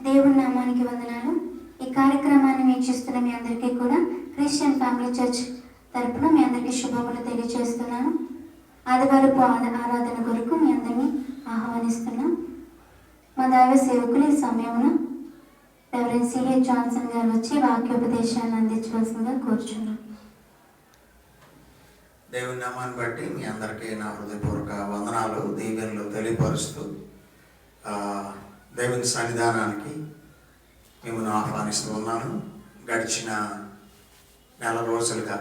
దేవుని నామానికి వందనాలు. ఈ కార్యక్రమాన్ని వీక్షిస్తున్న మీ అందరికీ కూడా క్రిస్టియన్ ఫ్యామిలీ చర్చ్ తరపున మీ అందరికీ శుభములు తెలియజేస్తున్నాను. ఆదివారపు ఆరాధన కొరకు మీ అందరినీ ఆహ్వానిస్తున్నాం. మా దైవ సేవకులు ఈ సమయమున రెవరెండ్ సిహెచ్ జాన్సన్ గారు వచ్చి వాక్యోపదేశాన్ని అందించవలసిందిగా కోరుచున్నాం. దేవుని నామాన్ని బట్టి మీ అందరికీ నా హృదయపూర్వక వందనాలు, దీవెనలు తెలియపరుస్తూ దేవుని సన్నిధానానికి మిమ్మల్ని ఆహ్వానిస్తూ ఉన్నాను. గడిచిన నెల రోజులుగా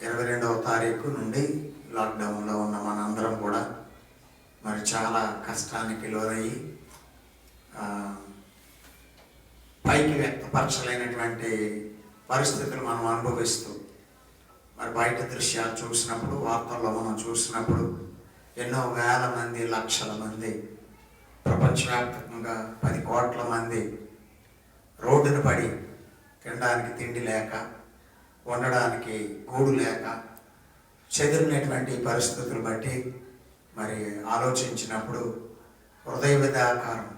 22వ తారీఖు నుండి లాక్డౌన్లో ఉన్న మనందరం కూడా మరి చాలా కష్టానికి లోనయ్యి పైకి వ్యక్తపరచలేనటువంటి పరిస్థితులు మనం అనుభవిస్తూ మరి బయట దృశ్యాలు చూసినప్పుడు, వార్తల్లో మనం చూసినప్పుడు ఎన్నో వేల మంది, లక్షల మంది, ప్రపంచవ్యాప్తంగా 10 కోట్ల మంది రోడ్డున పడి తినడానికి తిండి లేక, ఉండడానికి గూడు లేక చెదిరినటువంటి పరిస్థితులు బట్టి మరి ఆలోచించినప్పుడు హృదయ విదాకారం,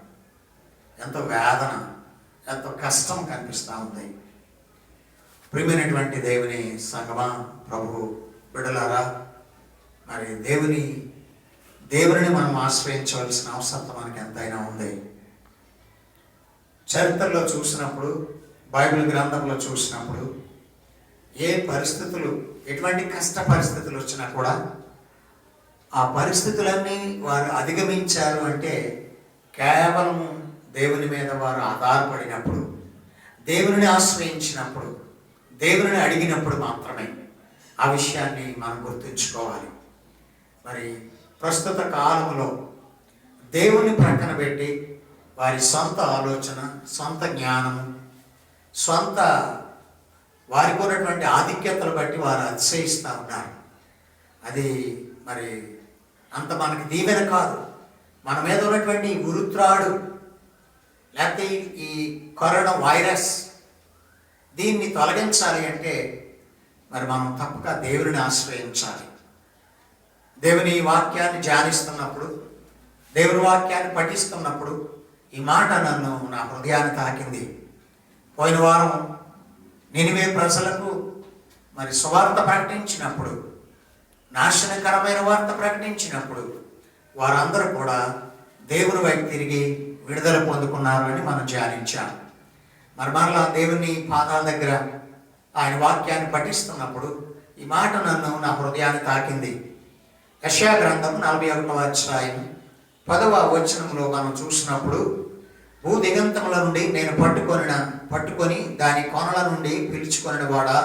ఎంతో వేదన, ఎంతో కష్టం కనిపిస్తూ ఉంది. ప్రియమైనటువంటి దేవుని సంగమా, ప్రభు బిడ్డలారా, మరి దేవుని మనం ఆశ్రయించవలసిన అవసరం మనకి ఎంతైనా ఉంది. చరిత్రలో చూసినప్పుడు, బైబిల్ గ్రంథంలో చూసినప్పుడు ఏ పరిస్థితులు, ఎటువంటి కష్ట పరిస్థితులు వచ్చినా కూడా ఆ పరిస్థితులన్నీ వారు అధిగమించారు అంటే కేవలం దేవుని మీద వారు ఆధారపడినప్పుడు, దేవుని ఆశ్రయించినప్పుడు, దేవుని అడిగినప్పుడు మాత్రమే. ఆ విషయాన్ని మనం గుర్తుంచుకోవాలి. మరి ప్రస్తుత కాలంలో దేవుని ప్రక్కన పెట్టి వారి సొంత ఆలోచన, సొంత జ్ఞానం, సొంత వారికి ఉన్నటువంటి ఆధిక్యతలు బట్టి వారు అతిశయిస్తూ ఉన్నారు. అది మరి అంత మనకి దీవెన కాదు. మన మీద ఉన్నటువంటి ఉరుత్రాడు, లేకపోతే ఈ కరోనా వైరస్, దీన్ని తొలగించాలి అంటే మరి మనం తప్పక దేవుని ఆశ్రయించాలి. దేవుని వాక్యాన్ని ధ్యానిస్తున్నప్పుడు, దేవుని వాక్యాన్ని పఠిస్తున్నప్పుడు ఈ మాట నన్ను నా హృదయాన్ని తాకింది. పోయిన వారం నినివే ప్రజలకు మరి సువార్త ప్రకటించినప్పుడు, నాశనకరమైన వార్త ప్రకటించినప్పుడు వారందరూ కూడా దేవుని వైపు తిరిగి విడుదల పొందుకున్నారు అని మనం ధ్యానించాం. మరలా దేవుని పాదాల దగ్గర ఆయన వాక్యాన్ని పఠిస్తున్నప్పుడు ఈ మాట నన్ను నా హృదయాన్ని తాకింది. యెషయా గ్రంథం 41వ అధ్యాయం 10వ వచనంలో మనం చూసినప్పుడు, భూదిగంతముల నుండి నేను పట్టుకొని దాని కొనల నుండి పిలుచుకొనిన వాడా,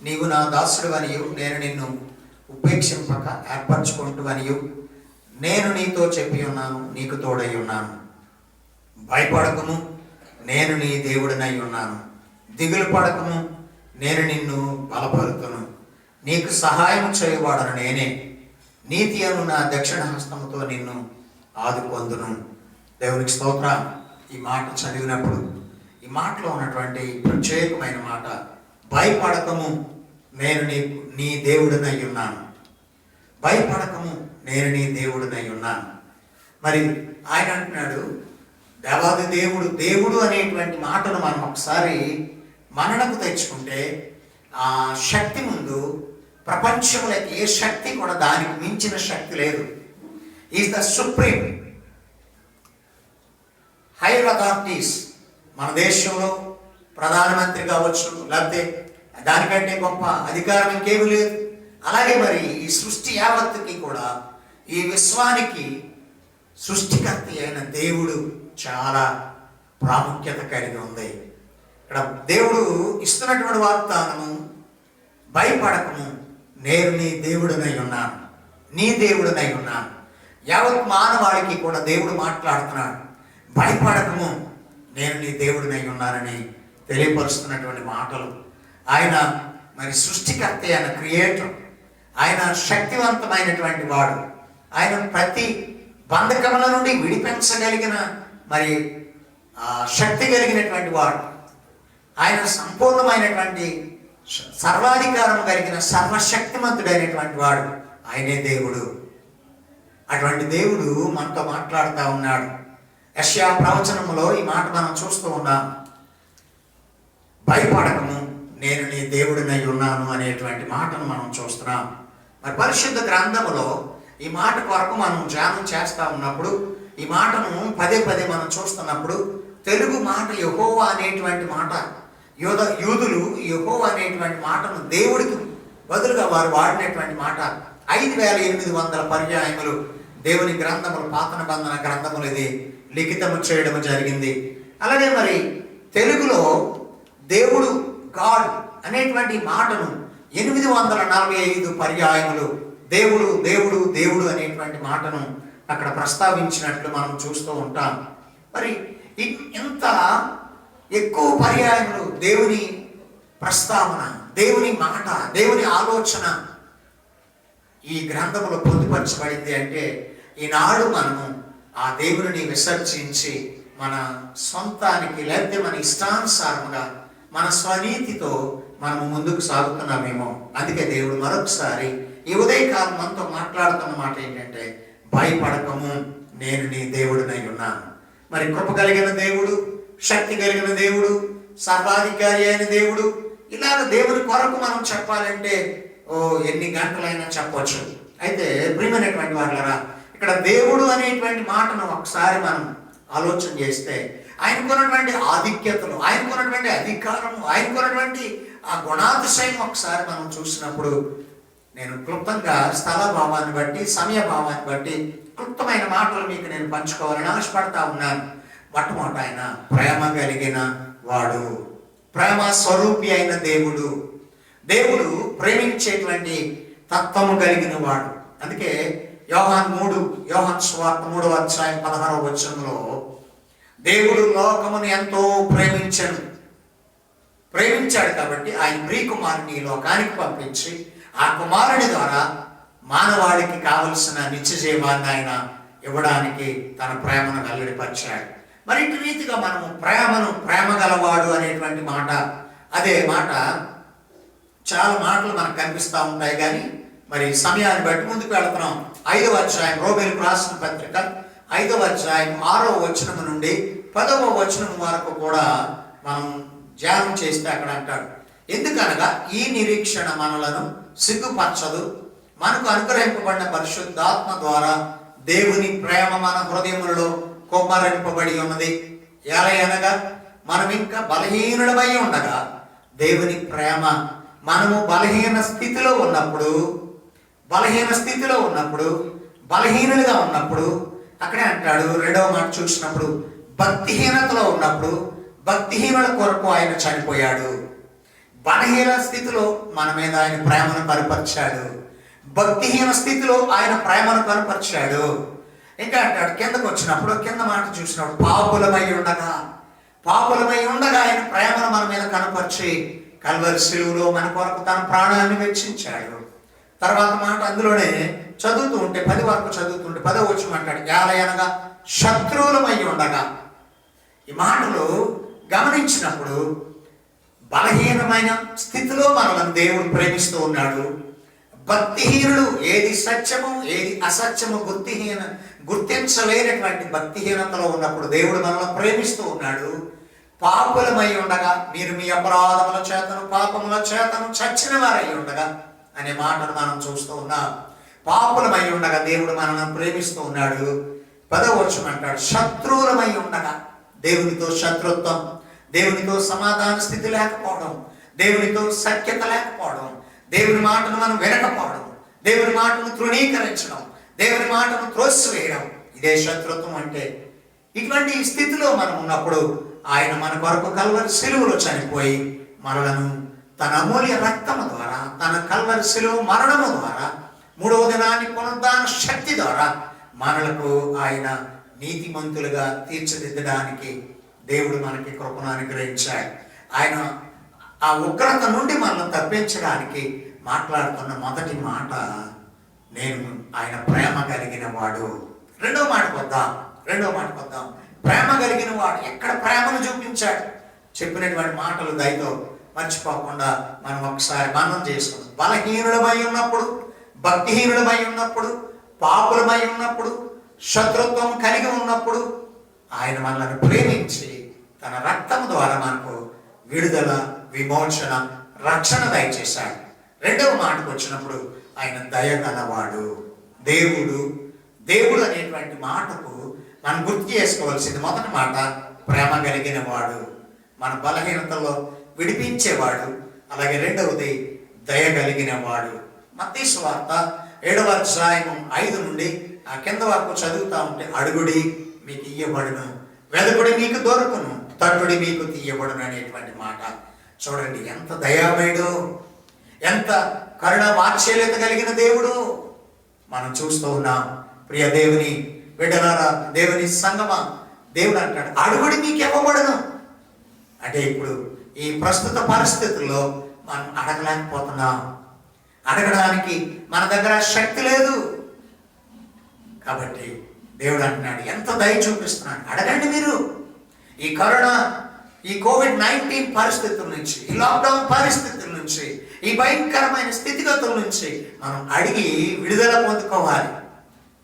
నీవు నా దాసుడువనియు, నేను నిన్ను ఉపేక్షింపక ఏర్పరచుకుంటువనియు నేను నీతో చెప్పి ఉన్నాను, నీకు తోడై ఉన్నాను. భయపడకుము, నేను నీ దేవుడినై ఉన్నాను. దిగులు పడకము, నేను నిన్ను బలపరుతును. నీకు సహాయం చేయవాడను నేనే. నీతి అను నా దక్షిణ హస్తముతో నిన్ను ఆదుకొందును. దేవునికి స్తోత్రం. ఈ మాట చదివినప్పుడు ఈ మాటలో ఉన్నటువంటి ప్రత్యేకమైన మాట, భయపడకము, నేను నీ దేవుడినై ఉన్నాను. భయపడకము, నేను నీ దేవుడినై ఉన్నాను. మరి ఆయన అంటున్నాడు, దేవాది దేవుడు అనేటువంటి మాటను మనం ఒకసారి మననకు తెచ్చుకుంటే ఆ శక్తి ముందు ప్రపంచంలో ఏ శక్తి కూడా దానికి మించిన శక్తి లేదు. Is the supreme higher authorities. మన దేశంలో ప్రధానమంత్రి కావచ్చు, లేకపోతే దానికంటే గొప్ప అధికారం ఇంకేమీ లేదు. అలాగే మరి ఈ సృష్టి యావత్తుకి కూడా, ఈ విశ్వానికి సృష్టికర్త అయిన దేవుడు చాలా ప్రాముఖ్యత కలిగి ఉంది. ఇక్కడ దేవుడు ఇస్తున్నటువంటి వాగ్దానము, భయపడకము, నేను నీ దేవుడినై ఉన్నాను, నీ దేవుడినై ఉన్నాను. యావత్ మానవాళికి కూడా దేవుడు మాట్లాడుతున్నాడు. భయపడకము, నేను నీ దేవుడినై ఉన్నానని తెలియపరుస్తున్నటువంటి మాటలు. ఆయన మరి సృష్టికర్త, ఆయన క్రియేటర్, ఆయన శక్తివంతమైనటువంటి వాడు. ఆయన ప్రతి బంధకముల నుండి విడిపించగలిగిన మరి శక్తి కలిగినటువంటి వాడు. ఆయన సంపూర్ణమైనటువంటి సర్వాధికారం కలిగిన సర్వశక్తిమంతుడైనటువంటి వాడు. ఆయనే దేవుడు. అటువంటి దేవుడు మనతో మాట్లాడుతూ ఉన్నాడు. యెషయా ప్రవచనములో ఈ మాట మనం చూస్తూ ఉన్నాం. భయపడకము, నేను నీ దేవుడినై ఉన్నాను అనేటువంటి మాటను మనం చూస్తున్నాం. మరి పరిశుద్ధ గ్రంథములో ఈ మాట కొరకు మనం ధ్యానం చేస్తా ఉన్నప్పుడు, ఈ మాటను పదే పదే మనం చూస్తున్నప్పుడు, తెలుగు మాట యెహోవా అనేటువంటి మాట, యూదులు యెహోవా అనేటువంటి మాటను దేవుడికి బదులుగా వారు వాడినటువంటి మాట 5800 పర్యాయములు దేవుని గ్రంథములు, పాత నిబంధన గ్రంథములు ఇది లిఖితము చేయడం జరిగింది. అలాగే మరి తెలుగులో దేవుడు, గాడ్ అనేటువంటి మాటను 845 పర్యాయములు దేవుడు దేవుడు దేవుడు అనేటువంటి మాటను అక్కడ ప్రస్తావించినట్లు మనం చూస్తూ ఉంటాం. మరి ఇంత ఎక్కువ పర్యాయములు దేవుని ప్రస్తావన, దేవుని మాట, దేవుని ఆలోచన ఈ గ్రంథములో పొందుపరచబడింది అంటే, ఈనాడు మనము ఆ దేవుని విసర్జించి మన సొంతానికి, లేకపోతే మన ఇష్టానుసారముగా, మన స్వనీతితో మనము ముందుకు సాగుతున్నామేమో. అందుకే దేవుడు మరొకసారి ఈ ఉదయకాలం మనతో మాట్లాడుతున్న మాట ఏంటంటే, భయపడకము, నేను నీ దేవుడినై ఉన్నాను. మరి కృప కలిగిన దేవుడు, శక్తి కలిగిన దేవుడు, సర్వాధికారి అయిన దేవుడు, ఇలాగ దేవుని కొరకు మనం చెప్పాలంటే ఎన్ని గంటలైనా చెప్పవచ్చు. అయితే ప్రియమైనటువంటి వాళ్ళరా, ఇక్కడ దేవుడు అనేటువంటి మాటను ఒకసారి మనం ఆలోచన చేస్తే, ఆయనకున్నటువంటి ఆధిక్యతలు, ఆయనకున్నటువంటి అధికారము, ఆయనకున్నటువంటి ఆ గుణాతిశయం ఒకసారి మనం చూసినప్పుడు, నేను క్లుప్తంగా స్థల భావాన్ని బట్టి, సమయ భావాన్ని బట్టి క్లుప్తమైన మాటలు మీకు నేను పంచుకోవాలని ఆశపడతా ఉన్నాను. మొట్టమొదట ఆయన ప్రేమ కలిగిన వాడు, ప్రేమ స్వరూపి అయిన దేవుడు. దేవుడు ప్రేమించేటువంటి తత్వము కలిగిన వాడు. అందుకే యోహాను సువార్త 3వ అధ్యాయం 16వ వచనంలో, దేవుడు లోకమును ఎంతో ప్రేమించాడు కాబట్టి ఆయన ప్రియకుమారుని ఈ లోకానికి పంపించి, ఆ కుమారుని ద్వారా మానవాళికి కావలసిన నిత్య జీవాన్ని ఆయన ఇవ్వడానికి తన ప్రేమను వెల్లడిపరిచాడు. మరి ఇటు రీతిగా మనము ప్రేమ గలవాడు అనేటువంటి మాట, అదే మాట చాలా మాటలు మనకు కనిపిస్తూ ఉంటాయి. కానీ మరి సమయాన్ని బట్టి ముందుకు వెళుతున్నాం. 5వ అధ్యాయం, రోమీయులకు రాసిన పత్రిక 5వ అధ్యాయం 6వ వచనం నుండి 10వ వచనం వరకు కూడా మనం ధ్యానం చేస్తే అక్కడ అంటాడు, ఎందుకనగా ఈ నిరీక్షణ మనలను సిగ్గుపరచదు, మనకు అనుగ్రహింపబడిన పరిశుద్ధాత్మ ద్వారా దేవుని ప్రేమ మన హృదయములలో కొమ్మరింపబడి ఉన్నది. ఎలయనగా మనం ఇంకా బలహీనుడమై ఉండగా దేవుని ప్రేమ, మనము బలహీన స్థితిలో ఉన్నప్పుడు, బలహీనులుగా ఉన్నప్పుడు, అక్కడే అంటాడు 2వ మాట చూసినప్పుడు, భక్తిహీనతలో ఉన్నప్పుడు, భక్తిహీనుల కొరకు ఆయన చనిపోయాడు. బలహీన స్థితిలో మన మీద ఆయన ప్రేమను కనపరిచాడు, భక్తిహీన స్థితిలో ఆయన ప్రేమను కనపరిచాడు. ఇంకా అంటాడు కిందకు వచ్చినప్పుడు, కింద మాట చూసినప్పుడు, పాపులమై ఉండగా ఆయన ప్రేమను మన మీద కనపరిచి కల్వరి శిలువలో మన కొరకు తన ప్రాణాన్ని వెచ్చించాడు. తర్వాత మాట అందులోనే చదువుతూ ఉంటే 10 వరకు చదువుతుంటే 10వ వచనం అంటాడు, ఎలయనగా శత్రువులమై ఉండగా. ఈ మాటలు గమనించినప్పుడు బలహీనమైన స్థితిలో మనల్ని దేవుడు ప్రేమిస్తూ ఉన్నాడు. భక్తిహీనుడు, ఏది సత్యము ఏది అసత్యము గుర్తించలేనటువంటి భక్తిహీనతలో ఉన్నప్పుడు దేవుడు మనల్ని ప్రేమిస్తూ ఉన్నాడు. పాపులమై ఉండగా, మీరు మీ అపరాధముల చేతను పాపముల చేతను చచ్చిన వారై ఉండగా అనే మాటను మనం చూస్తూ ఉన్నాం. పాపులమై ఉండగా దేవుడు మనల్ని ప్రేమిస్తూ ఉన్నాడు. 10వ వచనం అంటాడు, శత్రువులమై ఉండగా, దేవునితో శత్రుత్వం, దేవునితో సమాధాన స్థితి లేకపోవడం, దేవునితో సఖ్యత లేకపోవడం, దేవుని మాటను మనం వినకపోవడం, దేవుని మాటను తృణీకరించడం, దేవుని మాటను త్రోసివేయడం, ఇదే శత్రుత్వం అంటే. ఇటువంటి స్థితిలో మనం ఉన్నప్పుడు ఆయన మన కొరకు కల్వరి శిలువలో చనిపోయి మనలను తన అమూల్య రక్తము ద్వారా, తన కల్వరి శిలువ మరణము ద్వారా, 3వ దినాన్ని పునరుద్ధాన శక్తి ద్వారా మనలకు ఆయన నీతిమంతులుగా తీర్చిదిద్దడానికి దేవుడు మనకి కృపను అనుగ్రహించాడు. ఆయన ఆ ఉగ్రత నుండి మనల్ని తప్పించడానికి మాట్లాడుతున్న మొదటి మాట, నేను ఆయన ప్రేమ కలిగిన వాడు. రెండవ మాటకు వద్దాం. ప్రేమ కలిగిన వాడు ఎక్కడ ప్రేమను చూపించాడు చెప్పినటువంటి మాటలు దయతో మర్చిపోకుండా మనం ఒకసారి మనం చేసుకుందాం. బలహీనులమై ఉన్నప్పుడు, భక్తిహీనులమై ఉన్నప్పుడు, పాపులమై ఉన్నప్పుడు, శత్రుత్వం కలిగి ఉన్నప్పుడు ఆయన మనల్ని ప్రేమించి తన రక్తం ద్వారా మనకు విడుదల, విమోచన, రక్షణ దయచేశాడు. రెండవ మాటకు వచ్చినప్పుడు ఆయన దయగలవాడు. దేవుడు అనేటువంటి మాటకు మనం గుర్తు చేసుకోవాల్సింది మొదటి మాట ప్రేమ కలిగిన వాడు, మన బలహీనతలో విడిపించేవాడు. అలాగే రెండవది దయ కలిగిన వాడు. మత్తయి సువార్త 7వ అధ్యాయం 5 నుండి ఆ కింద వరకు చదువుతా ఉంటే, అడుగుడి మీకు ఇయ్యబడును, వెదకుడి మీకు దొరుకును, తట్టుడి మీకు తీయబడును అనేటువంటి మాట. చూడండి ఎంత దయామయుడు, ఎంత కరుణ వాత్సల్యత కలిగిన దేవుడు మనం చూస్తూ ఉన్నాం. ప్రియ దేవుని బిడ్డలారా, దేవుని సంగమా, దేవుడు అంటాడు అడుగుడి మీకు ఇవ్వబడును. అంటే ఇప్పుడు ఈ ప్రస్తుత పరిస్థితుల్లో మనం అడగలేకపోతున్నాం, అడగడానికి మన దగ్గర శక్తి లేదు. కాబట్టి దేవుడు అంటున్నాడు ఎంత దయ చూపిస్తున్నాడు, అడగండి మీరు. ఈ కరోనా, ఈ కోవిడ్-19 పరిస్థితుల నుంచి, ఈ లాక్డౌన్ పరిస్థితుల నుంచి, ఈ భయంకరమైన స్థితిగతుల నుంచి మనం అడిగి విడుదల పొందుకోవాలి.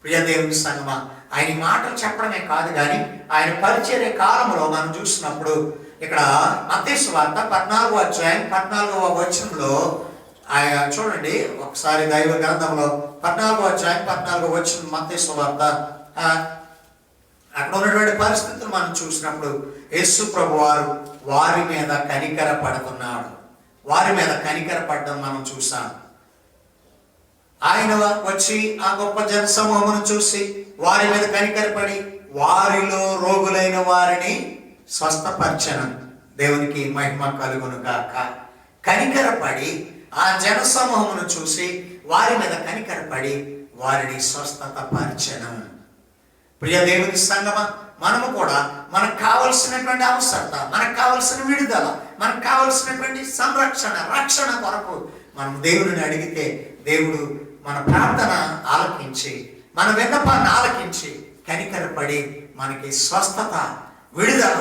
ప్రియ దేవుని సంగమా, ఆయన మాటలు చెప్పడమే కాదు కానీ ఆయన పరిచర్య కాలంలో మనం చూసినప్పుడు ఇక్కడ మత్తయి సువార్త 14వ అధ్యాయం 14వ వచనంలో ఆయన చూడండి ఒకసారి దైవ గ్రంథంలో 14వ అధ్యాయం 14వ వచనం మత్తయి సువార్త, అక్కడ ఉన్నటువంటి పరిస్థితులు మనం చూసినప్పుడు యేసు ప్రభు వారి మీద కనికర పడుతున్నాడు. వారి మీద కనికర పడడం మనం చూసాం. ఆయన వచ్చి ఆ గొప్ప జన సమూహమును చూసి వారి మీద కనికరపడి వారిలో రోగులైన వారిని స్వస్థపరచను. దేవునికి మహిమ కలుగును గాక. కనికరపడి ఆ జన సమూహమును చూసి వారి మీద కనికరపడి వారిని స్వస్థత పరచను. ప్రియ దేవుని సంగమ, మనము కూడా మనకు కావలసినటువంటి అవసరత, మనకు కావలసిన విడుదల, మనకు కావలసినటువంటి సంరక్షణ, రక్షణ కొరకు మనం దేవుడిని అడిగితే దేవుడు మన ప్రార్థన ఆలకించి, మన విన్నపాన్ని ఆలకించి కనికరపడి మనకి స్వస్థత, విడుదల,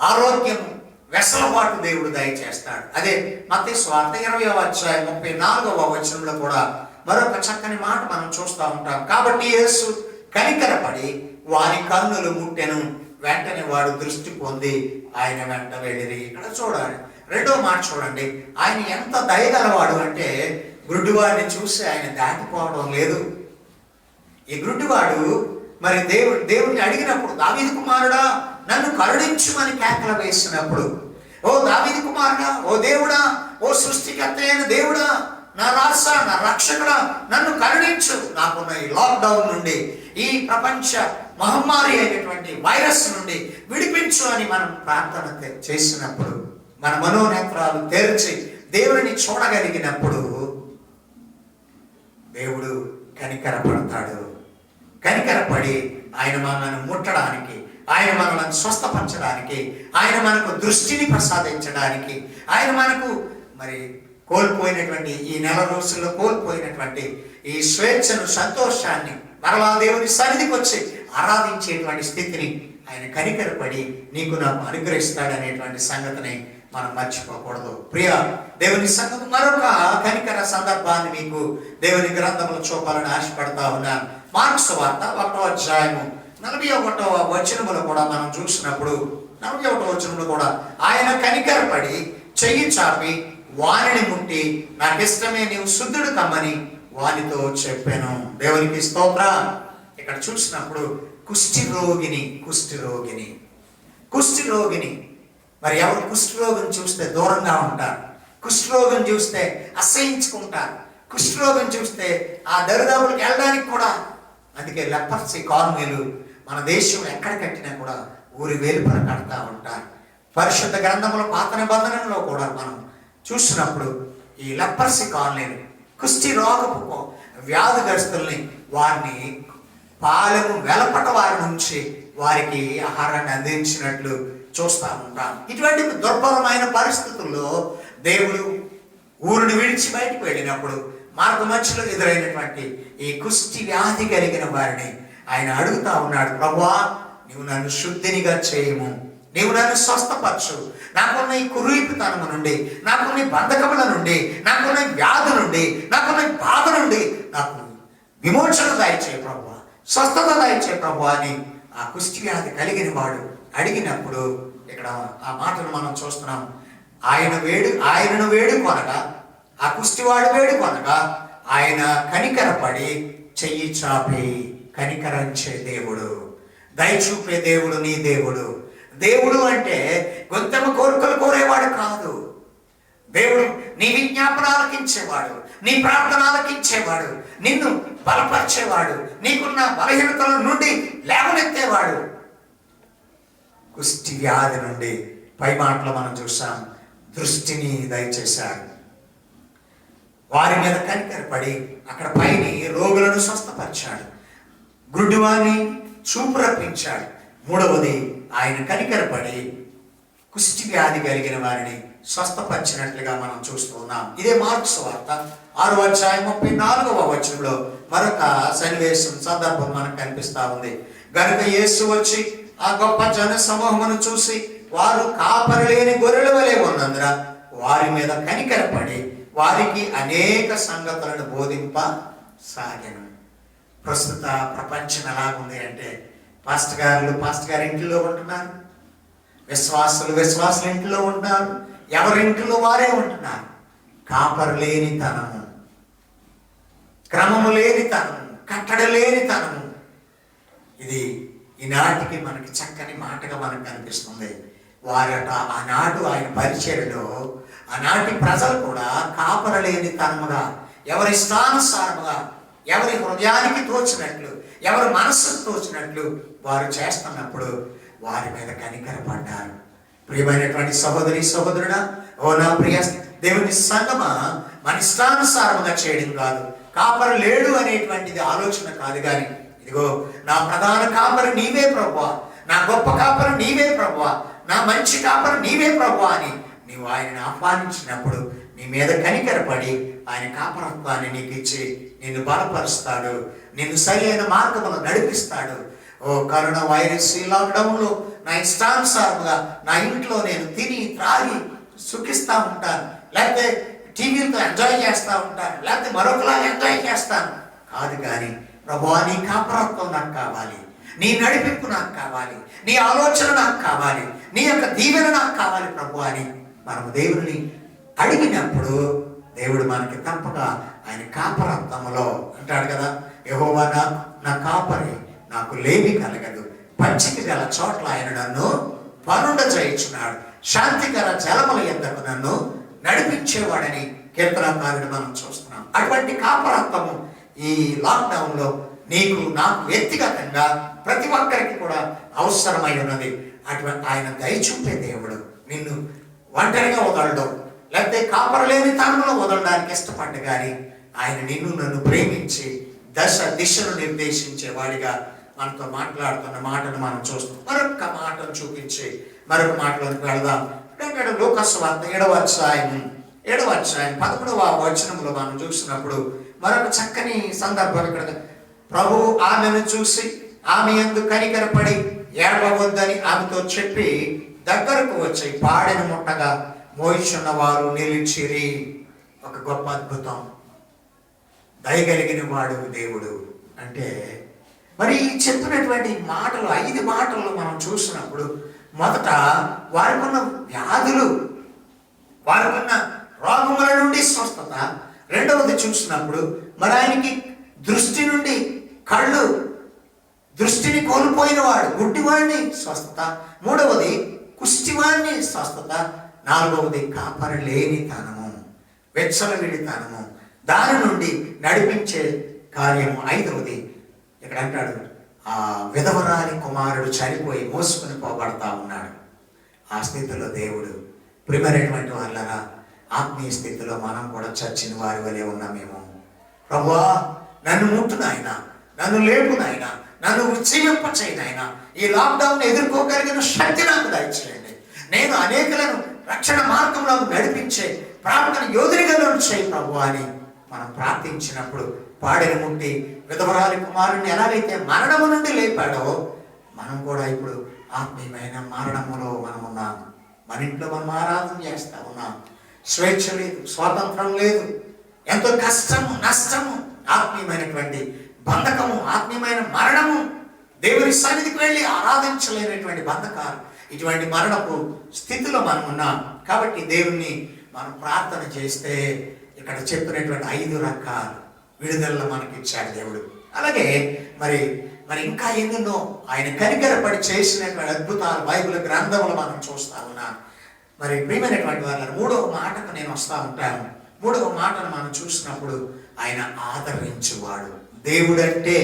ఆరోగ్యము, వెసలుబాటు దేవుడు దయచేస్తాడు. అదే మత్తయి సువార్త 20వ అధ్యాయం 34వ వచనంలో కూడా మరొక చక్కని మాట మనం చూస్తూ ఉంటాం. కాబట్టి యేసు కనికరపడి వారి కన్నులు ముట్టెను, వెంటనే వాడు దృష్టి పొంది ఆయన వెంట వెళ్ళిరి. ఇక్కడ చూడాలి, రెండో మాట చూడండి, ఆయన ఎంత దయగలవాడు అంటే గుడ్డివాడిని చూసి ఆయన దాటిపోవడం లేదు. ఈ గుడ్డివాడు మరి దేవుడిని అడిగినప్పుడు, దావీదు కుమారుడా నన్ను కరుణించుమని కేకలు వేసినప్పుడు, ఓ దావీదు కుమారుడా, ఓ దేవుడా, ఓ సృష్టికర్త అయిన దేవుడా, నా రాస, నా రక్షకుడా, నన్ను కరుణించు, నాకున్న ఈ లాక్డౌన్ నుండి, ఈ ప్రపంచ మహమ్మారి అయినటువంటి వైరస్ నుండి విడిపించు అని మనం ప్రార్థన చేసినప్పుడు, మన మనోనేత్రాలు తెరిచి దేవుడిని చూడగలిగినప్పుడు దేవుడు కనికరపడతాడు. కనికరపడి ఆయన మనల్ని ముట్టడానికి, ఆయన మనల్ని స్వస్థపరచడానికి, ఆయన మనకు దృష్టిని ప్రసాదించడానికి, ఆయన మనకు మరి కోల్పోయినటువంటి ఈ నెల రోజుల్లో కోల్పోయినటువంటి ఈ స్వేచ్ఛను, సంతోషాన్ని మరలా దేవుని సన్నిధికి వచ్చి ఆరాధించేటువంటి స్థితిని ఆయన కనికరపడి నీకు నాకు అనుగ్రహిస్తాడనేటువంటి సంగతిని మనం మర్చిపోకూడదు. ప్రియ దేవుని సంగతి, మరొక కనికర సందర్భాన్ని మీకు దేవుని గ్రంథంలో చూపాలని ఆశపడతా ఉన్నాను. మార్కు సువార్త 1వ అధ్యాయము 41వ వచనములో కూడా మనం చూసినప్పుడు 41వ వచనంలో కూడా ఆయన కనికరపడి చెయ్యి చాపి వానిని ముట్టి నాకు ఇష్టమే నీవు శుద్ధుడు కమ్మని వానితో చెప్పాను. దేవునికి స్తోత్రం. ఇక్కడ చూసినప్పుడు కుష్ఠరోగిని మరి ఎవరు కుష్ఠరోగిని చూస్తే దూరంగా ఉంటారు, కుష్ఠరోగిని చూస్తే అసహించుకుంటారు, కుష్ఠరోగిని చూస్తే ఆ దరిదాపులకు వెళ్ళడానికి కూడా. అందుకే లెపర్సీ కాలనీలు మన దేశం ఎక్కడ కట్టినా కూడా ఊరి వేలుపల కడతా ఉంటారు. పరిశుద్ధ గ్రంథంలో పాత నిబంధనలో కూడా మనం చూసినప్పుడు ఈ లెపర్సీ కాలనీలు, కుష్టి రోగపు వ్యాధిగ్రస్తుల్ని వారిని పాలెము వెలపట వారి నుంచి వారికి ఆహారాన్ని అందించినట్లు చూస్తూ ఉంటాం. ఇటువంటి దుర్బలమైన పరిస్థితుల్లో దేవుడు ఊరిని విడిచి బయటకు వెళ్ళినప్పుడు మార్గ మధ్యలో ఎదురైనటువంటి ఈ కుష్టి వ్యాధి కలిగిన వారిని ఆయన అడుగుతా ఉన్నాడు, ప్రభువా నీవు నన్ను శుద్ధినిగా చేయము, నీవు నన్ను స్వస్థపరచు, నాకున్న ఈ కురీపితనము నుండి, నాకున్న ఈ బంధకముల నుండి, నాకున్న వ్యాధి నుండి, నాకున్న బాధ నుండి నాకు విమోచన దయచే ప్రభువా, స్వస్థత దయచే ప్రభువా అని ఆ కుష్టి వ్యాధి కలిగిన వాడు అడిగినప్పుడు ఇక్కడ ఆ మాటను మనం చూస్తున్నాం. ఆయనను వేడుకొనగా, ఆ కుష్టివాడు వేడుకొనగా ఆయన కనికరపడి చెయ్యి చాపి, కనికరించే దేవుడు, దయచూపే దేవుడు నీ దేవుడు. దేవుడు అంటే గొంతెమ్మ కోరికలు కోరేవాడు కాదు. దేవుడు నీ విజ్ఞాపన ఆలకించేవాడు, నీ ప్రార్థన ఆలకించేవాడు, నిన్ను బలపరిచేవాడు, నీకున్న బలహీనతల నుండి లేవనెత్తేవాడు. కుష్టి వ్యాధి నుండి పై మాటలో మనం చూసాం, దృష్టిని దయచేశాడు. వారి మీద కనికరపడి అక్కడ పైన రోగులను స్వస్థపరిచాడు, గుడ్డివారిని చూపు రప్పించాడు. మూడవది ఆయన కనికరపడి కుష్టి వ్యాధి కలిగిన వారిని స్వస్థపరిచినట్లుగా మనం చూస్తూ ఉన్నాం. ఇదే మార్కు సువార్త 6వ అధ్యాయం 34వ వచనంలో మరొక సన్నివేశం సందర్భం మనకు కనిపిస్తా ఉంది. గనుక యేసు వచ్చి ఆ గొప్ప జన సమూహమును చూసి వారు కాపరి లేని గొర్రెల వలె ఉన్నందున వారి మీద కనికరపడి వారికి అనేక సంగతులను బోధింపసాగాను. ప్రస్తుత ప్రపంచం ఎలాగుంది అంటే, పాస్టర్ గారి ఇంట్లో ఉంటున్నారు, విశ్వాసుల ఇంట్లో ఉంటున్నారు, ఎవరింట్లో వారే ఉంటున్నారు. కాపరు లేని తనము, క్రమము లేని తనము, కట్టడి లేని తనము. ఇది ఈనాటికి మనకి చక్కని మాటగా మనకు కనిపిస్తుంది. వారట ఆనాడు ఆయన పరిచర్యలో ఆనాటి ప్రజలు కూడా కాపర లేని తనముగా, ఎవరి స్థానుసారముగా, ఎవరి హృదయానికి తోచినట్లు, ఎవరి మనస్సుకు తోచినట్లు వారు చేస్తున్నప్పుడు వారి మీద కనికరపడ్డారు. ప్రియమైనటువంటి సహోదరి సహోదరుడా, ఓ నా ప్రియ దేవుని సంగమా, మన ఇష్టానుసారముగా చేయడం కాదు, కాపరి లేడు అనేటువంటిది ఆలోచన కాదు. కానీ ఇదిగో నా ప్రధాన కాపరి నీవే ప్రభువా, నా గొప్ప కాపరి నీవే ప్రభువా, నా మంచి కాపరి నీవే ప్రభువా అని నీవు ఆయనను ఆహ్వానించినప్పుడు నీ మీద కనికరపడి ఆయన కాపరత్వాన్ని నీకు ఇచ్చి నిన్ను బలపరుస్తాడు, నిన్ను సరైన మార్గమును నడిపిస్తాడు. ఓ కరోనా వైరస్ ఈ లాక్డౌన్లో నా ఇష్టానుసారముగా నా ఇంట్లో నేను తిని త్రాగి సుఖిస్తూ ఉంటాను, లేకపోతే టీవీలతో ఎంజాయ్ చేస్తూ ఉంటాను, లేకపోతే మరొకలాగా ఎంజాయ్ చేస్తాను కాదు. కానీ ప్రభువా నీ కాపరత్వం నాకు కావాలి, నీ నడిపింపు నాకు కావాలి, నీ ఆలోచన నాకు కావాలి, నీ యొక్క దీవెన నాకు కావాలి ప్రభు అని మనము దేవుని అడిగినప్పుడు దేవుడు మనకి తప్పక ఆయన కాపరత్వములో అంటాడు కదా, యెహోవా నా కాపరి, నాకు లేమి కలగదు, పచ్చిక గల చోట్ల ఆయన నన్ను పనుండ చేయించున్నాడు, శాంతికర జలముల యొద్దకు నన్ను నడిపించేవాడని కీర్తనకారుడు మనం చూస్తున్నాం. అటువంటి కాపరత్వము ఈ లాక్డౌన్లో నీకు నాకు వ్యక్తిగతంగా ప్రతి ఒక్కరికి కూడా అవసరమై ఉన్నది. అటువంటి ఆయన దయచూపే దేవుడు నిన్ను ఒంటరిగా వదలడం, లేకపోతే కాపరలేని తనంలో వదలడానికి ఇష్టపడ్డ కానీ ఆయన నిన్ను నన్ను ప్రేమించి దిశను నిర్దేశించే వాడిగా మనతో మాట్లాడుతున్న మాటను మనం చూస్తాం. మరొక మాటను చూపించి మరొక మాటలోకి వెళదాం. లూకాసు వార్త 7వ అధ్యాయం 11వ వచనంలో మనం చూసినప్పుడు మరొక చక్కని సందర్భం ఇక్కడ. ప్రభు ఆమెను చూసి ఆమె యందు కనికరపడి ఏడవవద్దని ఆమెతో చెప్పి దగ్గరకు వచ్చి పాడెను ముట్టగా మోయిచున్న వారు నిలిచిరి. ఒక గొప్ప అద్భుతం. దయగలిగిన వాడు దేవుడు అంటే మరి చెప్పినటువంటి మాటలు 5 మాటలు మనం చూసినప్పుడు మొదట వారికున్న వ్యాధులు, వారికున్న రోగముల నుండి స్వస్థత. రెండవది చూసినప్పుడు మరి ఆయనకి దృష్టి నుండి కళ్ళు, దృష్టిని కోల్పోయిన వాడు గుడ్డివాడిని స్వస్థత. మూడవది కుష్టివాడిని స్వస్థత. నాలుగవది కాపరి లేని తనము, వెచ్చలవిడితనము, దాని నుండి నడిపించే కార్యము. ఐదవది ఇక్కడ అంటాడు, ఆ విధవరాలి కుమారుడు చనిపోయి మోసుకుని పోబడతా ఉన్నాడు. ఆ స్థితిలో దేవుడు ప్రియమైనటువంటి వాళ్ళరా, ఆత్మీయ స్థితిలో మనం కూడా చచ్చిన వారి వలె ఉన్నామేమో. ప్రభువా నన్ను ముట్టు నాయన, నన్ను లేపు నాయన, నన్ను ఉజ్జీవింపచేయి నాయన, ఈ లాక్డౌన్ ఎదుర్కోగలిగిన శక్తి నాకు దయచేయండి, నేను అనేకులను రక్షణ మార్గంలో నడిపించే ప్రార్థన యోధునిగా చేయి ప్రభు అని మనం ప్రార్థించినప్పుడు పాడెను ముట్టి విధవరాలి కుమారుని ఎలాగైతే మరణము నుండి లేపాడో మనం కూడా ఇప్పుడు ఆత్మీయమైన మరణములో మనం ఉన్నాం. మన ఇంట్లో మనం ఆరాధన చేస్తా ఉన్నాం. స్వేచ్ఛ లేదు, స్వాతంత్రం లేదు, ఎంతో కష్టము, నష్టము, ఆత్మీయమైనటువంటి బంధకము, ఆత్మీయమైన మరణము దేవుని సన్నిధికి వెళ్ళి ఆరాధించలేనటువంటి బంధకాలు, ఇటువంటి మరణపు స్థితిలో మనం ఉన్నాం. కాబట్టి దేవుణ్ణి మనం ప్రార్థన చేస్తే ఇక్కడ చెప్పినటువంటి 5 రకాల విడుదల మనకి ఇచ్చాడు దేవుడు. అలాగే మరి ఇంకా ఎన్నెన్నో ఆయన కనికరపడి చేసినటువంటి అద్భుతాలు బైబిల్ గ్రంథంలో మనం చూస్తా ఉన్నాం. మరి ప్రియమైనటువంటి వాళ్ళ 3వ మాటకు నేను వస్తూ ఉంటాను. 3వ మాటను మనం చూసినప్పుడు ఆయన ఆదరించువాడు. దేవుడంటే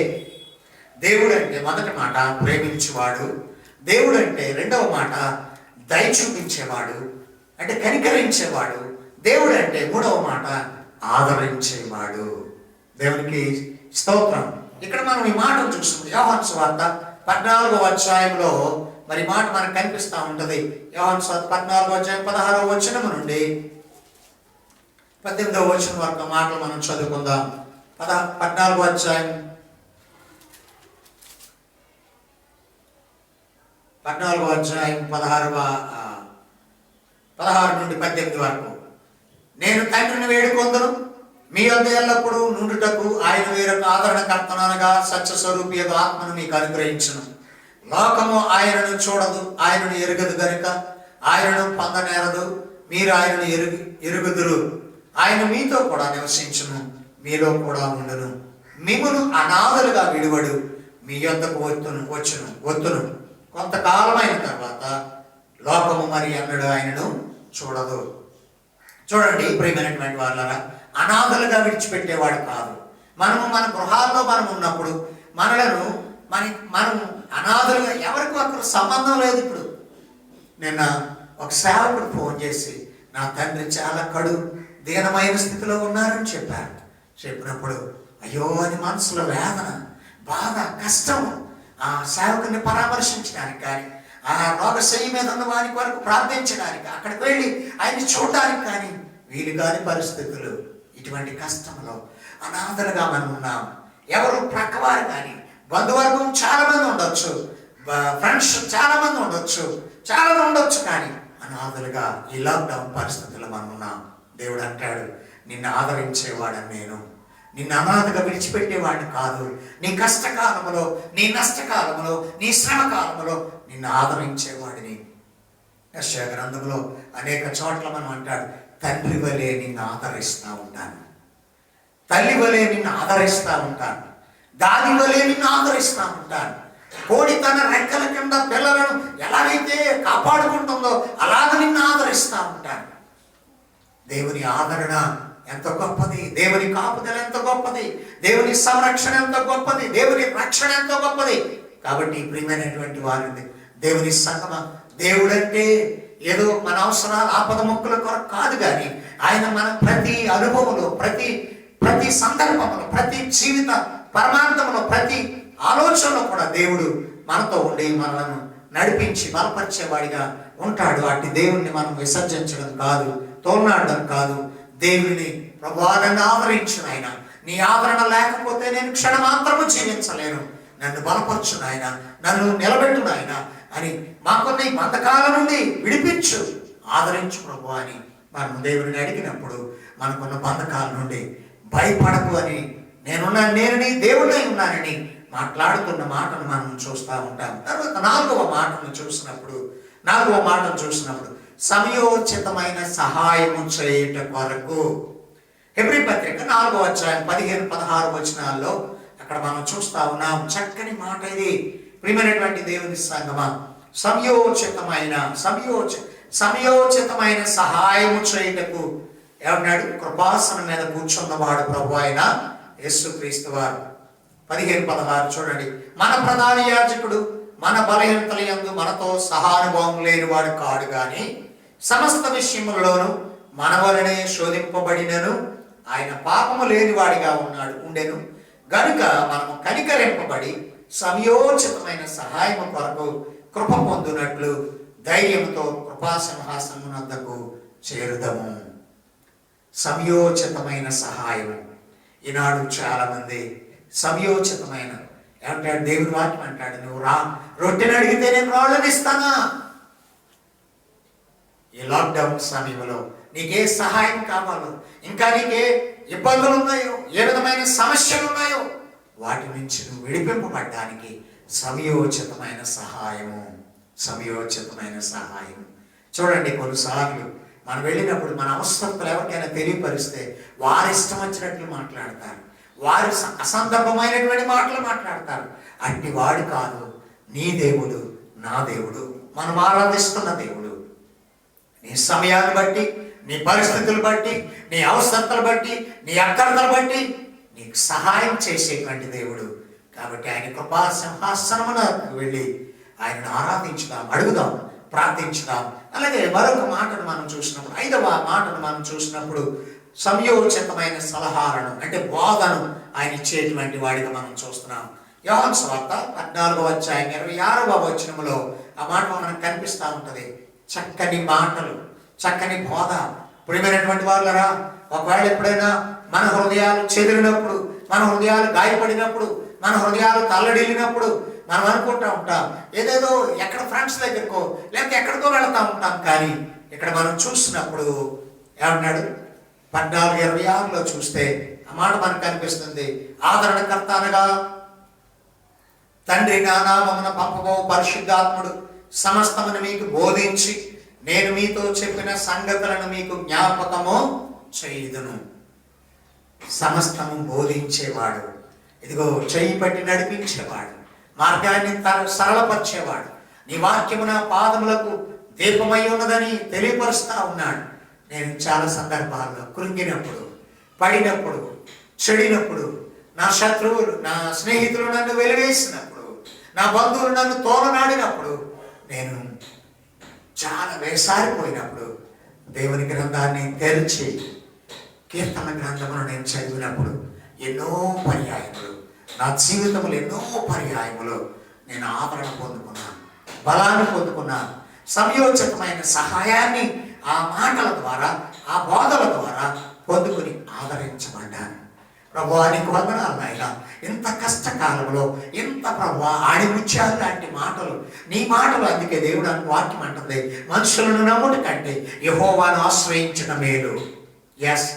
మొదటి మాట ప్రేమించువాడు. దేవుడంటే రెండవ మాట దయ చూపించేవాడు, అంటే కనికరించేవాడు. దేవుడంటే 3వ మాట ఆదరించేవాడు. దేవునికి స్తోత్రం. ఇక్కడ మనం ఈ మాటను చూస్తున్నాం. యోహాను సువార్త 14వ అధ్యాయంలో మరి మాట మనకు కనిపిస్తూ ఉంటుంది. యోహాను సువార్త 14వ అధ్యాయం 16వ వచనం నుండి 18వ వచనం వరకు మాటలు మనం చదువుకుందాం. 14వ అధ్యాయం 16 నుండి 18 వరకు. నేను తండ్రిని వేడుకొందును, మీ వద్ద ఎల్లప్పుడూ నుండుటకు ఆయన వేరొక ఆదరణకర్తనగా సత్యస్వరూపి ఆత్మను మీకు అనుగ్రహించును. లోకము ఆయనను చూడదు, ఆయనను ఎరుగదు గనుక ఆయనను పొందనేరదు. మీరు ఆయనను ఎరుగుదురు. ఆయన మీతో కూడా నివసించును, మీలో కూడా ఉండును. మిమ్మును అనాథలుగా విడువడు, మీ యొద్దకు వత్తును. కొంతకాలమైన తర్వాత లోకము మరి అన్నడు ఆయనను చూడదు. చూడండి ప్రియమైనటువంటి వాళ్ళరా, అనాథలుగా విడిచిపెట్టేవాడు కాదు. మనము మన గృహాల్లో మనం ఉన్నప్పుడు మనం అనాథలుగా ఎవరికి ఒకరు సంబంధం లేదు. ఇప్పుడు నిన్న ఒక సేవకుడు ఫోన్ చేసి నా తండ్రి చాలా దీనమైన స్థితిలో ఉన్నారని చెప్పినప్పుడు అయ్యో అని మనసులో వేదన, బాధ, కష్టం. ఆ సేవకుని పరామర్శించడానికి కానీ, ఆ రోగశయ్య మీద ఉన్న వారి వరకు ప్రార్థించడానికి, అక్కడికి వెళ్ళి ఆయన్ని చూడడానికి కానీ వీలు కాని పరిస్థితులు. ఇటువంటి కష్టంలో అనాథలుగా మనం ఉన్నాం. ఎవరు ప్రక్కవారు కానీ, బంధువర్గం చాలా మంది ఉండొచ్చు, ఫ్రెండ్స్ చాలా మంది ఉండొచ్చు, కానీ అనాథలుగా ఈ లాక్డౌన్ పరిస్థితుల్లో మనం ఉన్నాం. దేవుడు అంటాడు, నిన్ను ఆదరించేవాడని నేను, నిన్ను అనాథగా విడిచిపెట్టేవాడిని కాదు. నీ కష్టకాలంలో, నీ నష్టకాలంలో, నీ శ్రమ కాలంలో నిన్ను ఆదరించేవాడిని. యెషయా గ్రంథంలో అనేక చోట్ల మనం అంటాడు, తండ్రి వలె నిన్ను ఆదరిస్తూ ఉంటాను, తల్లి వలె నిన్ను ఆదరిస్తూ ఉంటాను, దాని వలె నిన్ను ఆదరిస్తూ ఉంటాను. కోడి తన రెక్కల కింద పిల్లలను ఎలాగైతే కాపాడుకుంటుందో అలాగ నిన్ను ఆదరిస్తూ ఉంటాను. దేవుని ఆదరణ ఎంత గొప్పది, దేవుని కాపుదల ఎంత గొప్పది, దేవుని సంరక్షణ ఎంత గొప్పది, దేవుని రక్షణ ఎంత గొప్పది. కాబట్టి ప్రియమైనటువంటి వారిని దేవుని సంగమ, దేవుడంటే ఏదో మన అవసరాలు ఆపద మొక్కుల కొరకు కాదు, కానీ ఆయన మన ప్రతి అనుభవంలో, ప్రతి సందర్భంలో, ప్రతి జీవిత పరమార్థంలో, ప్రతి ఆలోచనలో కూడా దేవుడు మనతో ఉండి మనలను నడిపించి బలపరిచేవాడిగా ఉంటాడు. అట్టి దేవుణ్ణి మనం విసర్జించడం కాదు, తోలనాడడం కాదు. దేవుని ప్రభువా నన్ను ఆదరించు నాయన, నీ ఆదరణ లేకపోతే నేను క్షణమాత్రము జీవించలేను, నన్ను బలపరచు నాయన, నన్ను నిలబెట్టు నాయన అని, మాకున్న ఈ బంధకాల నుండి విడిపించు, ఆదరించు ప్రభు అని మనం దేవుడిని అడిగినప్పుడు మనకున్న బంధకాల నుండి భయపడకు అని, నేను నీ దేవుడై ఉన్నానని మాట్లాడుతున్న మాటను మనం చూస్తూ ఉంటాం. తర్వాత నాలుగవ మాటను చూసినప్పుడు సమయోచితమైన సహాయము చేయుట కొరకు, హెబ్రీ పత్రిక 4వ అధ్యాయం 15-16 వచనాల్లో అక్కడ మనం చూస్తా ఉన్నాం. చక్కని మాట ఇది. ప్రియమైనటువంటి దేవుని సంగమా, సమయోచితమైన సహాయము చేయుటకు ఏమన్నాడు? కృపాసనం మీద కూర్చున్నవాడు ప్రభు అయిన యేసుక్రీస్తు వారు. 15-16 చూడండి. మన ప్రధాన యాజకుడు మన బలహీనతల యందు మనతో సహానుభవం లేనివాడు కాడు, కానీ సమస్త విషయములలోనూ మన వలనే శోధింపబడినను ఆయన పాపము లేనివాడిగా ఉండెను గనుక మనము కనికరింపబడి సమయోచితమైన సహాయము కొరకు కృప పొందునట్లు ధైర్యంతో కృపాసింహాసనమునద్దకు చేరుదము. సమయోచితమైన సహాయము. ఈనాడు చాలా మంది సమయోచితమైన ఏమంటాడు? దేవుని వాక్యం అంటాడు, నువ్వు రొట్టెని అడిగితే నేను రాళ్ళని ఇస్తానా? ఈ లాక్డౌన్ సమయంలో నీకే సహాయం కావాలో, ఇంకా నీకే ఇబ్బందులు ఉన్నాయో, ఏ విధమైన సమస్యలు ఉన్నాయో, వాటి నుంచి నువ్వు విడిపింపబడ్డానికి సమయోచితమైన సహాయము. సమయోచితమైన సహాయం. చూడండి, కొన్నిసార్లు మనం వెళ్ళినప్పుడు మన అవసరతలు ఎవరికైనా తెలియపరిస్తే వారి ఇష్టం వచ్చినట్లు మాట్లాడతారు, వారి అసందర్భమైనటువంటి మాటలు మాట్లాడతారు. అట్టి వాడు కాదు నీ దేవుడు, నా దేవుడు, మనం ఆరాధిస్తున్న దేవుడు. నీ సమయాన్ని బట్టి, నీ పరిస్థితులు బట్టి, నీ అవసరతలు బట్టి, నీ అక్కర్తలు బట్టి నీకు సహాయం చేసేటువంటి దేవుడు. కాబట్టి ఆయన కృపా సింహాసనమునకు వెళ్ళి ఆయనను ఆరాధించుదాం, అడుగుదాం, ప్రార్థించుదాం. అలాగే మరొక మాటను మనం చూసినప్పుడు, 5వ మాటను మనం చూసినప్పుడు, సమయోచితమైన సలహాలను అంటే బోధను ఆయన ఇచ్చేటువంటి వాడిగా మనం చూస్తున్నాం. యోహాను సువార్త 14వ అధ్యాయం 26వ వచనములో ఆ మాట మనకు కనిపిస్తూ ఉంటుంది. చక్కని మాటలు, చక్కని బోధ. ప్రియమైనటువంటి వాళ్ళరా, ఒకవేళ ఎప్పుడైనా మన హృదయాలు చెదిరినప్పుడు, మన హృదయాలు గాయపడినప్పుడు, మన హృదయాలు తల్లడిల్లినప్పుడు మనం అనుకుంటూ ఉంటాం ఏదేదో ఎక్కడ ఫ్రెండ్స్ దగ్గరకో లేకపోతే ఎక్కడికో వెళతా ఉంటాం. కానీ ఇక్కడ మనం చూసినప్పుడు ఏమన్నాడు? 14:26లో చూస్తే ఆ మాట మనకు కనిపిస్తుంది. ఆదరణకర్త అనగా తండ్రి నా నామమున పంపబో పరిశుద్ధాత్ముడు సమస్తమును మీకు బోధించి నేను మీతో చెప్పిన సంగతులను మీకు జ్ఞాపకము చేయుదును. సమస్తము బోధించేవాడు, ఇదిగో చేయి పట్టి నడిపించేవాడు, మార్గాన్ని సరళపరిచేవాడు. నీ వాక్యము నా పాదములకు దీపమై ఉన్నదని తెలియపరుస్తా ఉన్నాడు. నేను చాలా సందర్భాల్లో కృంగినప్పుడు, పడినప్పుడు, చెడినప్పుడు, నా శత్రువులు, నా స్నేహితులు నన్ను వెలివేసినప్పుడు, నా బంధువులు నన్ను తోలనాడినప్పుడు, నేను చాలా వేసారిపోయినప్పుడు దేవుని గ్రంథాన్ని తెరిచి కీర్తన గ్రంథమును నేను చదివినప్పుడు ఎన్నో పర్యాయములు, నా జీవితంలో ఎన్నో పర్యాయములు నేను ఆదరణ పొందుకున్నాను, బలాన్ని పొందుకున్నాను. సమయోచితమైన సహాయాన్ని ఆ మాటల ద్వారా, ఆ బోధల ద్వారా పొందుకుని ఆదరించబడ్డాను. ప్రభువా నీకు వందనాలు నాయనా. ఇంత కష్టకాలంలో ఇంత ప్రభువా ఆడిముత్యాలు లాంటి మాటలు, నీ మాటలు. అందుకే దేవుడు అని వాక్యం అంటుంది, మనుషులను నమ్ముట కంటే యెహోవాను ఆశ్రయించడం మేలు. ఎస్,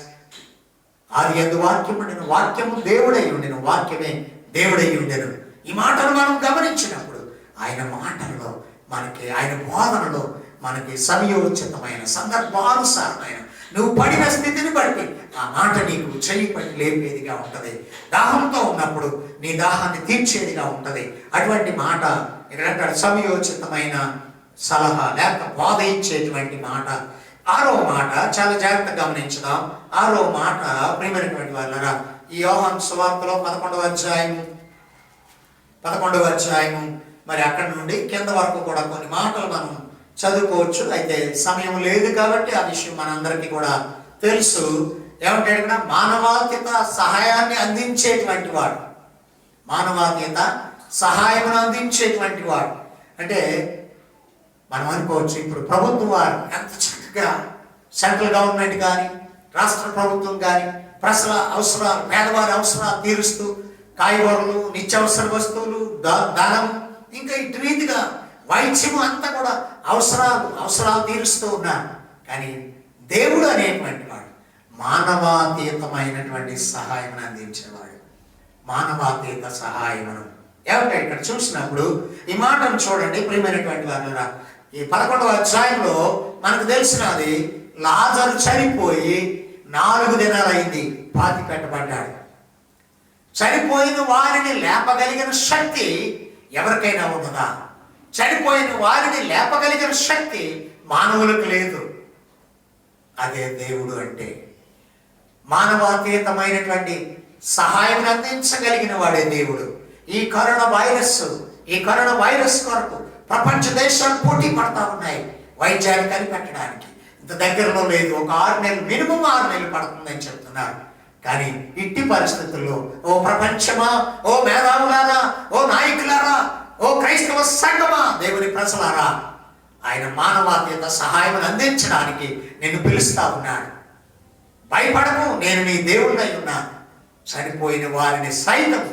ఆది యందు వాక్యము ఉండెను, వాక్యము దేవుడై ఉండెను, వాక్యమే దేవుడై ఉండెను. ఈ మాటలు మనం గమనించినప్పుడు ఆయన మాటల్లో మనకి, ఆయన బోధనలో మనకి సమయోచితమైన సందర్భానుసారమైన నువ్వు పడిన స్థితిని బట్టి ఆ మాట నీకు చెయ్యి పట్టి లేపేదిగా ఉంటుంది. దాహంతో ఉన్నప్పుడు నీ దాహాన్ని తీర్చేదిగా ఉంటుంది. అటువంటి మాట ఇక్కడ సమయోచితమైన సలహా లేక బోధ ఇచ్చేటువంటి మాట. 6వ మాట చాలా జాగ్రత్తగా గమనించుదాం. 6వ మాట ప్రియమైనటువంటి వాళ్ళరా, ఈ యోహాను సువార్తలో 11వ అధ్యాయము మరి అక్కడి నుండి కింద వరకు కూడా కొన్ని మాటలు మనం చదువుకోవచ్చు. అయితే సమయం లేదు కాబట్టి ఆ విషయం మనందరికీ కూడా తెలుసు. ఏమంటే మానవాతీత సహాయాన్ని అందించేటువంటి వాడు, మానవాతీత సహాయమును అందించేటువంటి వాడు. అంటే మనం అనుకోవచ్చు, ఇప్పుడు ప్రభుత్వం వారు ఎంత చక్కగా సెంట్రల్ గవర్నమెంట్ కానీ రాష్ట్ర ప్రభుత్వం కానీ ప్రజల అవసరాలు, పేదవారి అవసరాలు తీరుస్తూ కాయగూరలు, నిత్యావసర వస్తువులు, ధనం, ఇంకా ఇటు రీతిగా వైద్యము అంతా కూడా అవసరాలు తీరుస్తూ ఉన్నారు. కానీ దేవుడు అనేటువంటి వాడు మానవాతీతమైనటువంటి సహాయం అందించేవాడు. మానవాతీత సహాయమును ఏమంటే ఇక్కడ చూసినప్పుడు ఈ మాటను చూడండి ప్రియమైనటువంటి వాళ్ళరా. ఈ 11వ అధ్యాయంలో మనకు తెలిసినది, లాజరు చనిపోయి 4 దినాలైంది, పాతి పెట్టబడ్డాడు. చనిపోయిన వారిని లేపగలిగిన శక్తి ఎవరికైనా ఉన్నదా? చనిపోయిన వారిని లేపగలిగిన శక్తి మానవులకు లేదు. అదే దేవుడు అంటే. మానవాతీతమైనటువంటి సహాయం అందించగలిగిన వాడే దేవుడు. ఈ కరోనా వైరస్ కొరకు ప్రపంచ దేశాలు పోటీ పడతా ఉన్నాయి వైద్యాన్ని కనిపెట్టడానికి. ఇంత దగ్గరలో లేదు, ఒక 6 నెలలు, మినిమం 6 నెలలు పడుతుందని చెప్తున్నారు. కానీ ఇట్టి పరిస్థితుల్లో ఓ ప్రపంచమా, ఓ మేధావులారా, ఓ నాయకులారా, ఓ క్రైస్తవ సంఘమా, దేవుని ప్రజలారా, ఆయన మానవాతీత సహాయం అందించడానికి నిన్ను పిలుస్తా ఉన్నాడు. భయపడకు, నేను నీ దేవుడినై ఉన్నాను. చనిపోయిన వారిని సైతం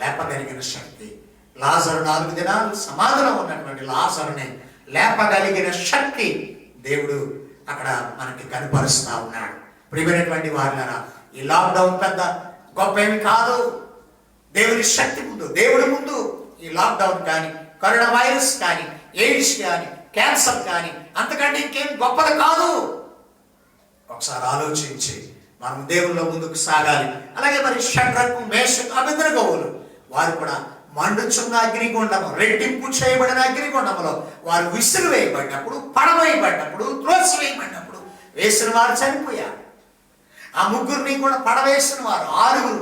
లేపగలిగిన శక్తి, లాజరు 4 దినాలు సమాధిలో ఉన్నటువంటి లాజరుని లేపగలిగిన శక్తి దేవుడు అక్కడ మనకి కనపరుస్తా ఉన్నాడు. ప్రియమైనటువంటి వారులారా, ఈ లాక్డౌన్ పెద్ద గొప్ప ఏమి కాదు. దేవుని శక్తి ముందు, దేవుడి ముందు ఈ లాక్డౌన్ కానీ, కరోనా వైరస్ కానీ, ఎయిడ్స్ కానీ, క్యాన్సర్ కానీ, అంతకంటే ఇంకేం గొప్పది కాదు. ఒకసారి ఆలోచించి మనం దేవుల్లో ముందుకు సాగాలి. అలాగే మరి షడ్రకు, మేషకు, అబేద్నెగోవులు వారు కూడా మండుచున్న అగ్నిగుండము, రెట్టింపు చేయబడిన అగ్నిగుండములో వారు విసురు వేయబడినప్పుడు, పడవేయబడినప్పుడు, త్రోసివేయబడినప్పుడు వేసిన వారు చనిపోయారు. ఆ ముగ్గురిని కూడా పడవేసిన వారు 6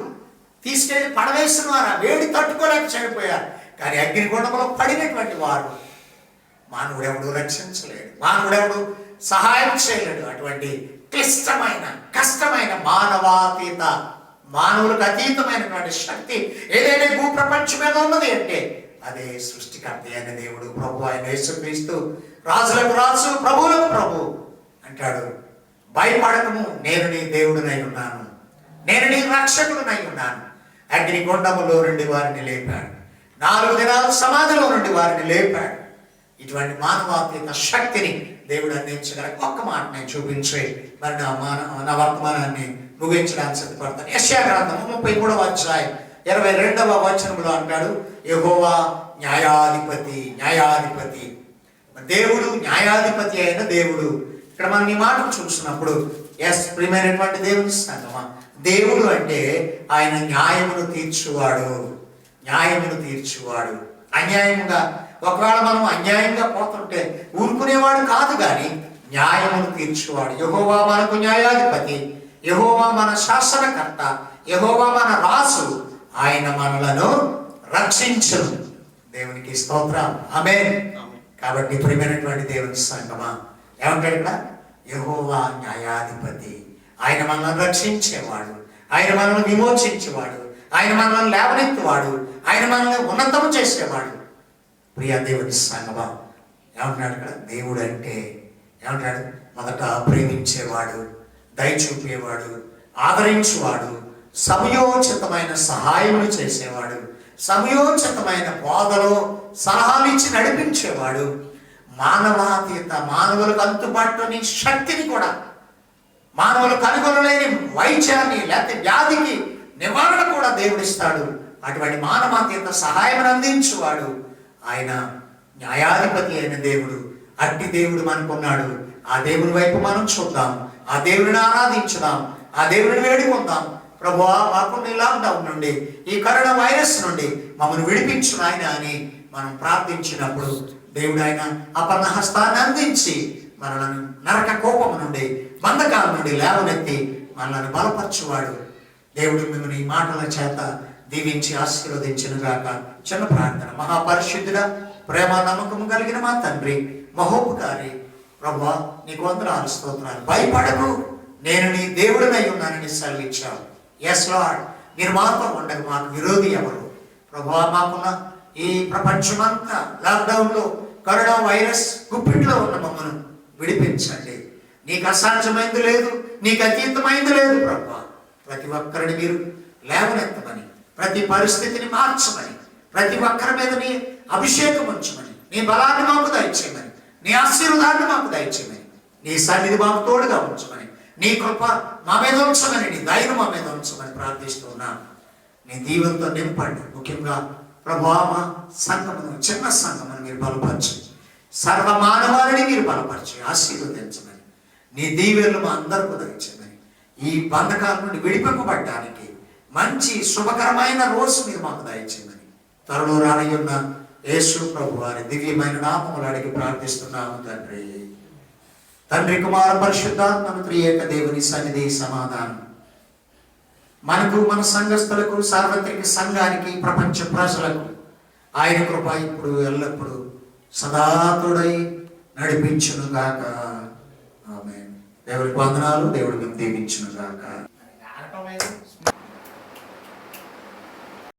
తీసుకెళ్లి పడవేసిన వారు ఆ వేడి తట్టుకోలేక చనిపోయారు. కానీ అగ్నిగుండములో పడినటువంటి వారు మానవుడెవడు రక్షించలేడు, మానవుడెవడు సహాయం చేయలేడు. అటువంటి క్లిష్టమైన, కష్టమైన మానవాతీత, మానవులకు అతీతమైనటువంటి శక్తి ఏదైనా భూప్రపంచం మీద ఉన్నది అంటే అదే సృష్టికర్త అయిన దేవుడు, ప్రభు అయిన యేసుక్రీస్తు. రాజులకు రాజు, ప్రభువులకు ప్రభు అంటాడు, భయపడకము, నేను నీ దేవుడినై ఉన్నాను, నేను నీ రక్షకుడినై ఉన్నాను. అగ్నిగుండములో నుండి వారిని లేపాడు, 4 దినాలు సమాధిలో నుండి వారిని లేపాడు. ఇటువంటి మానవాతీత శక్తిని దేవుడు అందించగల ఒక్క మాట నేను చూపించి మరి నా వర్తమానాన్ని ముగించడానికి సిద్ధపడతాను. యెషయా గ్రంథము 33వ అధ్యాయం 22వ వచనంలో అంటాడు, యెహోవా న్యాయాధిపతి, న్యాయాధిపతి. దేవుడు న్యాయాధిపతి అయిన దేవుడు. ఇక్కడ మనం ఈ మాట చూసినప్పుడు ప్రియమైనటువంటి దేవుని సంగమా, దేవుడు అంటే ఆయన న్యాయమును తీర్చువాడు, న్యాయమును తీర్చువాడు. అన్యాయముగా ఒకవేళ మనం అన్యాయంగా పోతుంటే ఊరుకునేవాడు కాదు, కానీ న్యాయమును తీర్చువాడు. యెహోవా మనకు న్యాయాధిపతి, యెహోవా మన శాసనకర్త, యెహోవా మన రాజు, ఆయన మనలను రక్షించును. దేవునికి స్తోత్రం, ఆమేన్. కాబట్టి ప్రియమైనటువంటి దేవుని సంగమా, ఏమంటాడు ఇక్కడ? యెహోవా న్యాయాధిపతి, ఆయన మనల్ని రక్షించేవాడు, ఆయన మనల్ని విమోచించేవాడు, ఆయన మనల్ని లేవనెత్తువాడు, ఆయన మనల్ని ఉన్నతము చేసేవాడు. ప్రియ దేవుని సంగమా, ఏమంటున్నాడు ఇక్కడ? దేవుడు అంటే ఏమంటాడు? మొదట ప్రేమించేవాడు, దయ చూపేవాడు, ఆదరించేవాడు, సమయోచితమైన సహాయములు చేసేవాడు, సమయోచితమైన బోధలో సలహాలు ఇచ్చి నడిపించేవాడు, మానవాతీత, మానవులకు అంతుబాటుని శక్తిని కూడా, మానవులు కనుగొనలేని వైద్యాన్ని లేకపోతే వ్యాధికి నివారణ కూడా దేవుడిస్తాడు. అటువంటి మానవాతీత సహాయం అందించువాడు ఆయన న్యాయాధిపతి అయిన దేవుడు. అట్టి దేవుడు మనకున్నాడు. ఆ దేవుని వైపు మనం చూద్దాం, ఆ దేవుడిని ఆరాధించుదాం, ఆ దేవుడిని వేడుకుందాం. ప్రభువా, మాకున్న ఈ లాక్డౌన్ నుండి, ఈ కరోనా వైరస్ నుండి మమ్మల్ని విడిపించు నాయన అని మనం ప్రార్థించినప్పుడు దేవుడు ఆయన అపర్ణ హస్తాన్ని అందించి మనలను నరక కోపం నుండి, బంధకాల నుండి లేవనెత్తి మనల్ని బలపరచువాడు. దేవుడు మిమ్మల్ని ఈ మాటల చేత దీవించి ఆశీర్వదించిన గాక. చిన్న ప్రార్థన. మహాపరిశుద్ధుడా, ప్రేమ నమ్మకం కలిగిన మా తండ్రి, మహోపకారి ప్రభువా, నీకు వందనాలు, స్తోత్రాలు. భయపడకు, నేను నీ దేవుడినై ఉన్నానని సెలవిచ్చావు. ఎస్ లార్డ్, మీరు మాతో ఉండగా మాకు విరోధి ఎవరు? ప్రభువా, మాకున్న ఈ ప్రపంచమంతా లాక్డౌన్లో కరోనా వైరస్ గుప్పిట్లో ఉన్న మమ్మను విడిపించండి. నీకు అసాధ్యమైంది లేదు, నీకు అతీతమైంది లేదు ప్రభువా. ప్రతి ఒక్కరిని మీరు లేవనెత్తమని, ప్రతి పరిస్థితిని మార్చమని, ప్రతి ఒక్కరి మీద నీ అభిషేకం ఉంచమని, నీ బలాన్ని మాకు దయచేయమని, నీ ఆశీర్వాదాన్ని మాకు దయచేయమని, నీ సన్నిధి మాకు తోడుగా ఉంచమని, నీ కృప మా మీద ఉంచమని, నీ దయను మా మీద ఉంచమని ప్రార్థిస్తున్నాను. నీ దీవెనతో నింపండి. ముఖ్యంగా ప్రభువా, మా సంఘమును, చిన్న సంఘమును మీరు బలపరచి, సర్వ మానవాళిని మీరు బలపరిచి ఆశీర్వదించమని, నీ దీవెనలు మా అందరికీ దయచేయమని, ఈ బంధకాల నుండి విడిపింపబడడానికి మంచి శుభకరమైన రోజు మీరు మాకు దయచేయమని, త్వరలో రానయ్యున్న యేసు ప్రభు వారి దివ్యమైన నామములు అడిగి ప్రార్థిస్తున్నాము తండ్రి. తండ్రి, కుమార, పరిశుద్ధాత్మను త్రియేక దేవుని సన్నిధి సమాధానం మనకు, మన సంఘస్థులకు, సార్వత్రిక సంఘానికి, ప్రపంచ ప్రజలకు ఆయన కృప ఇప్పుడు ఎల్లప్పుడూ సదాతుడై నడిపించును గాక. ఆమేన్. దేవుడికి వందనాలు. దేవుడు మేము దీవించును గాక.